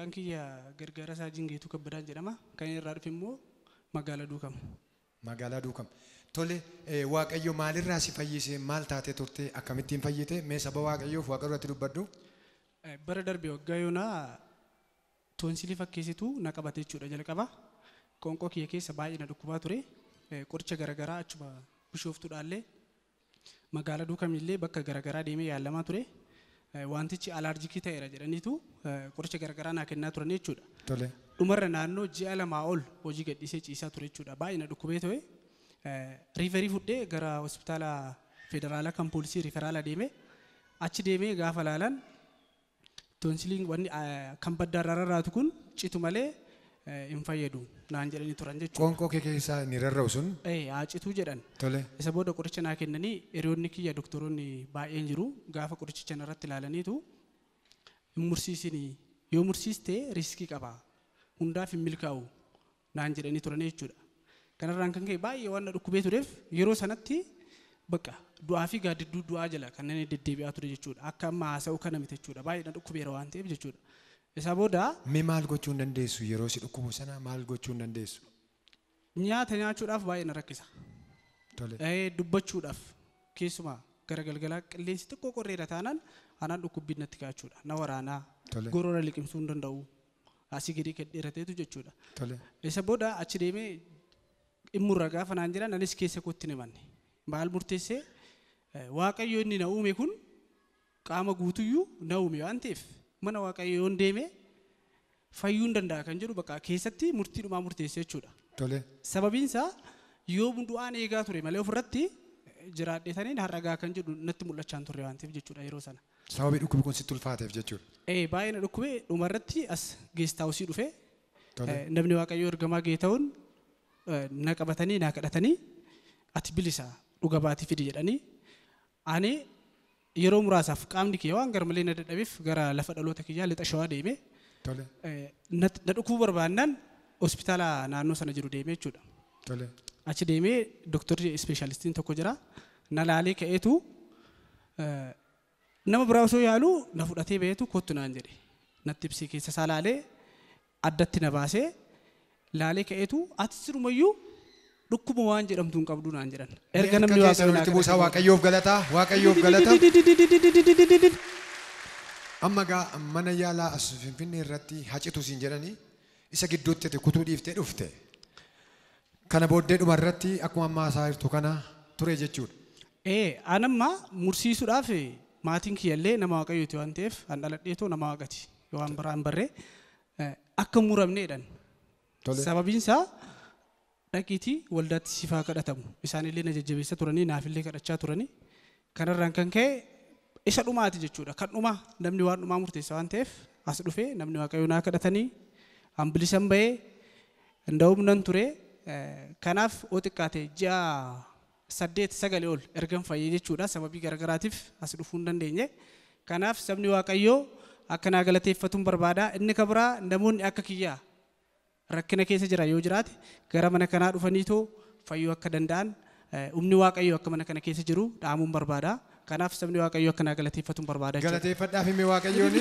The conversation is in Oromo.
Maqaan kiyya Gargaarasaa Jingeetuu Kabbadaan jedhama. Kan irraa dhufe immoo magaalaa Duukam. Magaalaa Duukam. Tole Waaqayyo maalirraa si fayyise maal taatee turte akkamittiin fayyite mee saba Waaqayyoof Waaqa irratti dubbadhu. Bara darbe waggaa yoonaa toonsilii fakkeessitu na qabate jechuudha jalqaba. Qoonqoo kiyya keessa baay'ee na dhukkubaa ture. Qoricha garaagaraa achuma bishooftuudhaallee magaalaa Duukamillee bakka garaagaraa deemee yaalamaa ture. Wantichi alaarjikii ta'eera jedhaniitu qoricha garaagaraa naa kennaa turan jechuudha. Tole. Dhumarra naannoo ji'a lamaa ol hojii gadhiisee ciisaa ture jechuudha. Baay'ee na dhukkubee ture. Riiverii fudhee gara hospitaala federaalaa kan poolisii riiferaala deemee achi deemee gaafa laalan toonsiliin wanni kan baddaarraa rarraatu kun citu malee hin fayyadu naan jedhanii turan jechuudha. Qoonqoo kee keessaa ni rarra'u sun? Haa cituu jedhan. Tole. Isa booda qoricha naa kennanii hiriyoonni kiyya doktoroonni baay'een jiru gaafa qorichicha narratti ilaalaniitu hin mursiisinii yoo mursiiste riskii qaba hundaaf hin milkaa'u naan jedhanii turan jechuudha. Kanarraan kan ka'e baay'ee waan na dhukkubee tureef yeroo sanatti bakka du'aa fi gaaddidduu du'aa jala kanneen deddeebi'aa ture jechuudha. Akka amma haasa'u kana miti jechuudha. Baay'ee na dhukkubeera waan ta'eef jechuudha. Isa booda mee maal gochuu hin dandeessu yeroo si dhukkubu sana maal gochuu hin dandeessu? Nyaata nyaachuudhaaf baay'ee na rakkisa. Tole. Dubbachuudhaaf keessumaa gara galgalaa qilleensi xiqqoo qorreera taanaan anaan dhukkubbiin natti ka'achuudha. Na waraanaa. Tole. Gorora liqimsuu hin danda'u. Asii gadi dheerateetu jechuudha. Tole. Isa booda achi deemee immurra gaafa naan jedhan anis keessa kootti ni manne. Maal murteessee Waaqayyo inni na uume kun qaama guutuyyuu na uume waan ta'eef mana Waaqayyoon deemee fayyuu hin danda'a kan jedhu bakka keessatti murtiidhumaa murteessee jechuudha. Tole. Sababiin isaa yoo du'aan eegaa ture malee ofirratti jiraadheetaniin har'agaa kan jedhu natti mul'achaa hin turre waan ta'eef jechuudha yeroo sana. Sababii dhukkubi kun sitti ulfaateef jechuudha. Baay'ee na dhukkubee dhumarratti as geestaawusii dhufee Tole. namni Waaqayyoo ergamaa ga'e ta'uun na qabatanii na kadhatanii ati bilisa dhuga baatii fidi jedhanii ani yeroo muraasaaf qaamni kiyya waan garmalee na dadhabeef gara lafa dhaloota kiyyaa lixa shawaa deeme. Tole. Na dhukkubuu barbaannaan hospitaala naannoo sana jiru deemee jechuudha. Tole. Achi deemee doktorri ispeeshaalistiin tokko jira na laalee ka'eetu nama biraa osoo yaalu na fudhatee ba'eetu kottu naan jedhe natti ibsee keessa isaa laalee addatti na baasee laalee ka'eetu ati sirumayyuu dhukkuma waan jedhamtu hin qabdu naan jedhan. Erga namni Waaqayyoof galataa Waaqayyoof galataa. Amma gaa mana yaalaa as Finfinnee irratti hacitu siin jedhanii isa gidduutti ati kutuu dhiiftee dhufte. Kana booddee dhuma irratti akkuma ammaa isaa jirtu kana ture jechuudha. Anamma mursiisuudhaaf maatiin kiyyallee nama Waaqayyooti waan ta'eef an dhaladheetoo nama Waaqati waan biraan barree akka muramneedhan. Sababiin isaa dhaqiitii waldaatti sifaa kadhatamu. Isaanillee na jajjabeessa turanii naafillee kadhachaa turanii. Kanarraan kan ka'e isa dhumaati jechuudha. Kan dhumaa namni waan dhumaa murteessa waan ta'eef as dhufee namni Waaqayyoo naa kadhatanii hambilisan bahee hunda'umnan ture. Kanaaf oo xiqqaate ji'a 8-9 ol ergan fayyee jechuudha. Sababii garagaraatiif as dhufuu hin dandeenye. Kanaaf sabni Waaqayyoo akka naa galateeffatuun barbaada. Inni kabraa namoonni akka kiyyaa rakkina keessa jira yoo jiraate gara mana kanaa dhufaniitoo fayyuu akka danda'an humni Waaqayyoo akka mana kana keessa jiru dhaamuun barbaada. Kanaaf sabni Waaqayyoo akka naa galateeffatuun barbaada. Galateeffadhaaf himi Waaqayyoon.